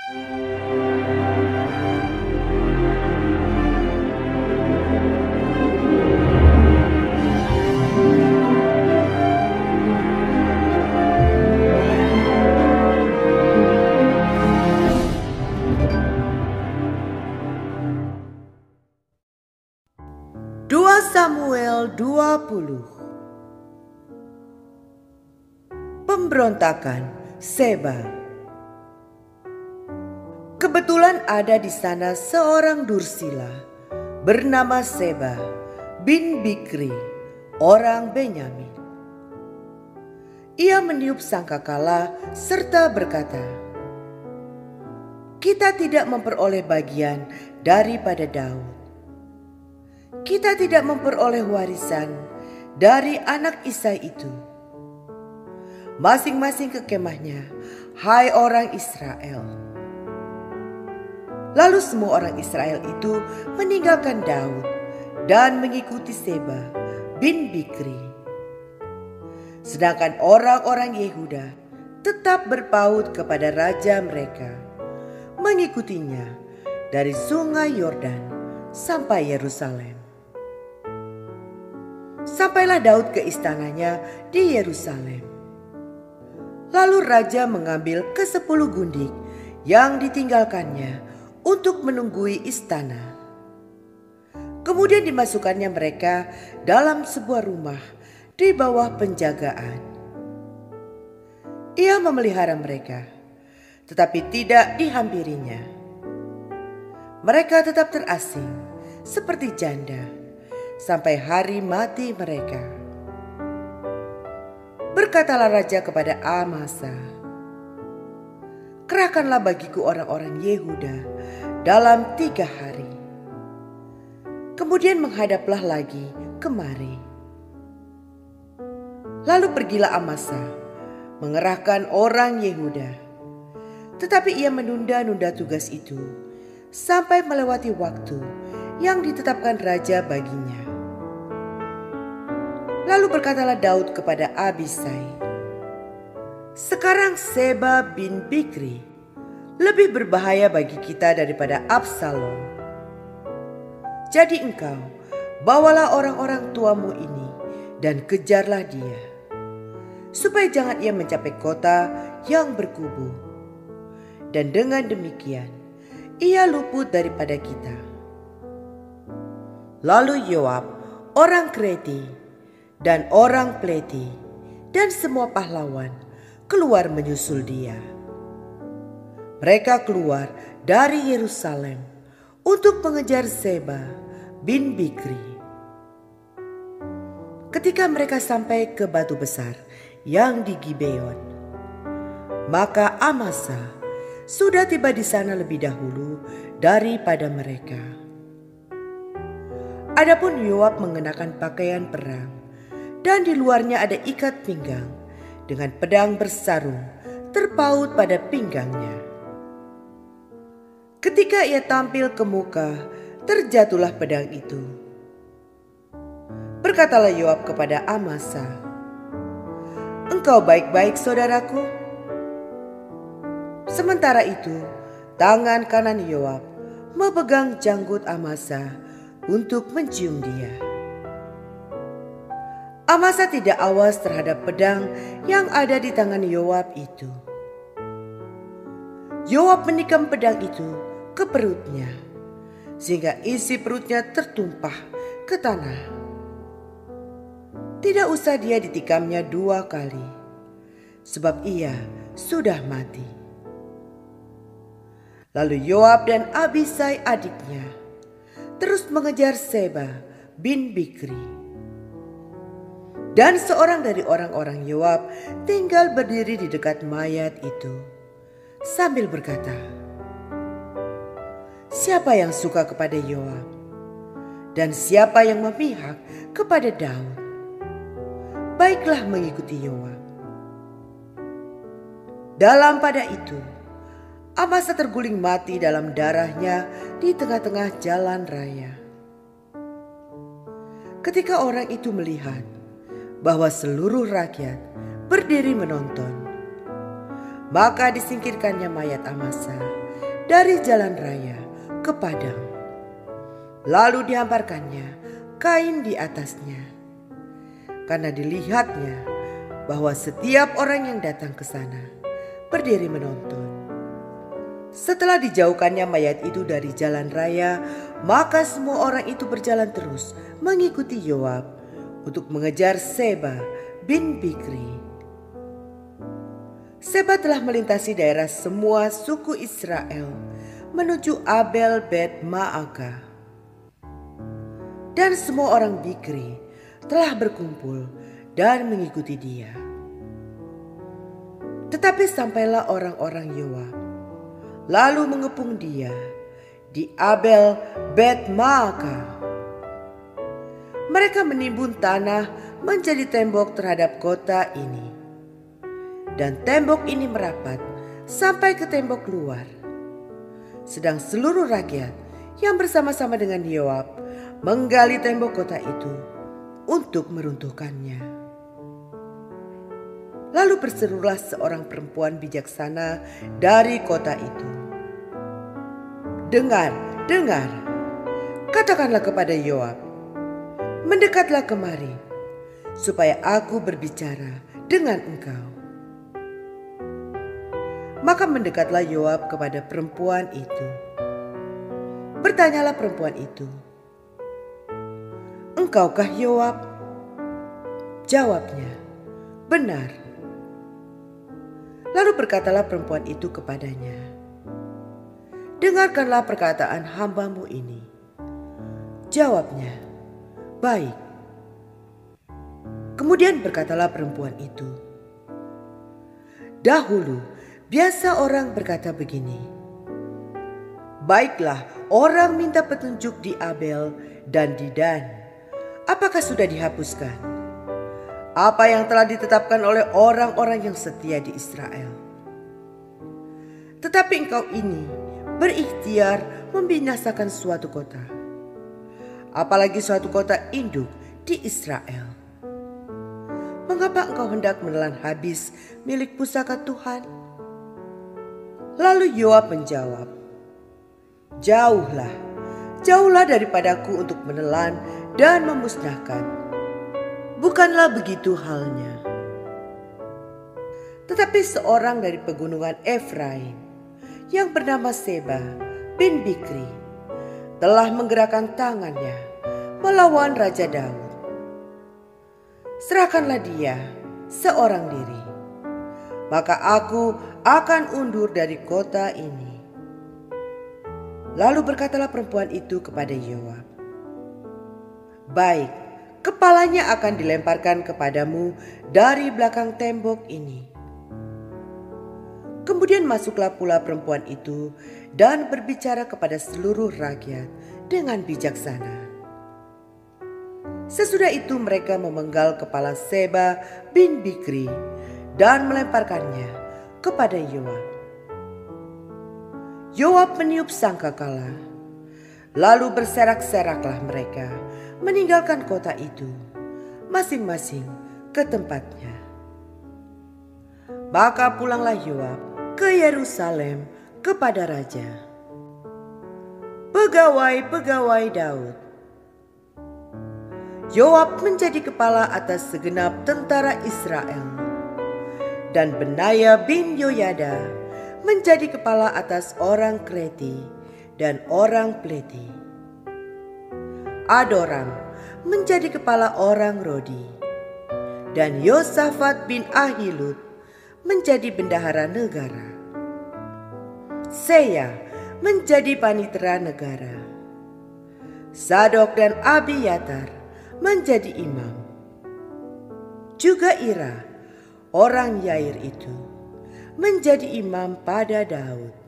2 Samuel 20. Pemberontakan Seba. Kebetulan ada di sana seorang dursila bernama Seba bin Bikri, orang Benyamin. Ia meniup sangkakala serta berkata, "Kita tidak memperoleh bagian daripada Daud. Kita tidak memperoleh warisan dari anak Isai itu. Masing-masing ke kemahnya, hai orang Israel." Lalu semua orang Israel itu meninggalkan Daud dan mengikuti Seba bin Bikri. Sedangkan orang-orang Yehuda tetap berpaut kepada raja mereka, mengikutinya dari sungai Yordan sampai Yerusalem. Sampailah Daud ke istananya di Yerusalem. Lalu raja mengambil ke-10 gundik yang ditinggalkannya untuk menunggui istana. Kemudian dimasukkannya mereka dalam sebuah rumah di bawah penjagaan. Ia memelihara mereka, tetapi tidak dihampirinya. Mereka tetap terasing seperti janda sampai hari mati mereka. Berkatalah raja kepada Amasa, "Kerahkanlah bagiku orang-orang Yehuda dalam 3 hari. Kemudian menghadaplah lagi kemari." Lalu pergilah Amasa mengerahkan orang Yehuda, tetapi ia menunda-nunda tugas itu sampai melewati waktu yang ditetapkan raja baginya. Lalu berkatalah Daud kepada Abisai, "Sekarang Seba bin Bikri lebih berbahaya bagi kita daripada Absalom. Jadi engkau bawalah orang-orang tuamu ini dan kejarlah dia, supaya jangan ia mencapai kota yang berkubu. Dan dengan demikian ia luput daripada kita." Lalu Yoab, orang Kreti dan orang Pleti dan semua pahlawan keluar menyusul dia. Mereka keluar dari Yerusalem untuk mengejar Seba bin Bikri. Ketika mereka sampai ke batu besar yang di Gibeon, maka Amasa sudah tiba di sana lebih dahulu daripada mereka. Adapun Yoab mengenakan pakaian perang, dan di luarnya ada ikat pinggang dengan pedang bersarung terpaut pada pinggangnya. Ketika ia tampil ke muka, terjatuhlah pedang itu. Berkatalah Yoab kepada Amasa, "Engkau baik-baik, saudaraku?" Sementara itu, tangan kanan Yoab memegang janggut Amasa untuk mencium dia. Amasa tidak awas terhadap pedang yang ada di tangan Yoab itu. Yoab menikam pedang itu ke perutnya, sehingga isi perutnya tertumpah ke tanah. Tidak usah dia ditikamnya 2 kali, sebab ia sudah mati. Lalu Yoab dan Abisai adiknya terus mengejar Seba bin Bikri. Dan seorang dari orang-orang Yoab tinggal berdiri di dekat mayat itu sambil berkata, "Siapa yang suka kepada Yoab? Dan siapa yang memihak kepada Daud? Baiklah mengikuti Yoab." Dalam pada itu, Amasa terguling mati dalam darahnya di tengah-tengah jalan raya. Ketika orang itu melihat bahwa seluruh rakyat berdiri menonton, maka disingkirkannya mayat Amasa dari jalan raya ke padang. Lalu dihamparkannya kain di atasnya, karena dilihatnya bahwa setiap orang yang datang ke sana berdiri menonton. Setelah dijauhkannya mayat itu dari jalan raya, maka semua orang itu berjalan terus mengikuti Yoab untuk mengejar Seba bin Bikri. Seba telah melintasi daerah semua suku Israel menuju Abel Bet Maaka. Dan semua orang Bikri telah berkumpul dan mengikuti dia. Tetapi sampailah orang-orang Yoab lalu mengepung dia di Abel Bet Maaka. Mereka menimbun tanah menjadi tembok terhadap kota ini, dan tembok ini merapat sampai ke tembok luar. Sedang seluruh rakyat yang bersama-sama dengan Yoab menggali tembok kota itu untuk meruntuhkannya. Lalu berserulah seorang perempuan bijaksana dari kota itu, "Dengar, dengar, katakanlah kepada Yoab, mendekatlah kemari, supaya aku berbicara dengan engkau." Maka mendekatlah Yoab kepada perempuan itu. Bertanyalah perempuan itu, "Engkaukah Yoab?" Jawabnya, "Benar." Lalu berkatalah perempuan itu kepadanya, "Dengarkanlah perkataan hambamu ini." Jawabnya, "Baik." Kemudian berkatalah perempuan itu, "Dahulu biasa orang berkata begini, 'Baiklah, orang minta petunjuk di Abel dan di Dan. Apakah sudah dihapuskan apa yang telah ditetapkan oleh orang-orang yang setia di Israel?' Tetapi engkau ini berikhtiar membinasakan suatu kota, apalagi suatu kota induk di Israel. Mengapa engkau hendak menelan habis milik pusaka Tuhan?" Lalu Yoab menjawab, "Jauhlah, jauhlah daripadaku untuk menelan dan memusnahkan. Bukanlah begitu halnya. Tetapi seorang dari pegunungan Efraim yang bernama Seba bin Bikri telah menggerakkan tangannya melawan Raja Daud. Serahkanlah dia seorang diri, maka aku akan undur dari kota ini." Lalu berkatalah perempuan itu kepada Yoab, "Baik, kepalanya akan dilemparkan kepadamu dari belakang tembok ini." Kemudian masuklah pula perempuan itu dan berbicara kepada seluruh rakyat dengan bijaksana. Sesudah itu mereka memenggal kepala Seba bin Bikri dan melemparkannya kepada Yoab. Yoab meniup sangkakala, lalu berserak-seraklah mereka meninggalkan kota itu, masing-masing ke tempatnya. Maka pulanglah Yoab ke Yerusalem kepada raja. Pegawai-pegawai Daud. Yoab menjadi kepala atas segenap tentara Israel, dan Benaya bin Yoyada menjadi kepala atas orang Kreti dan orang Pleti. Adoram menjadi kepala orang Rodi, dan Yosafat bin Ahilud menjadi bendahara negara. Seya menjadi panitera negara. Sadok dan Abiyatar menjadi imam. Juga Ira, orang Yair itu, menjadi imam pada Daud.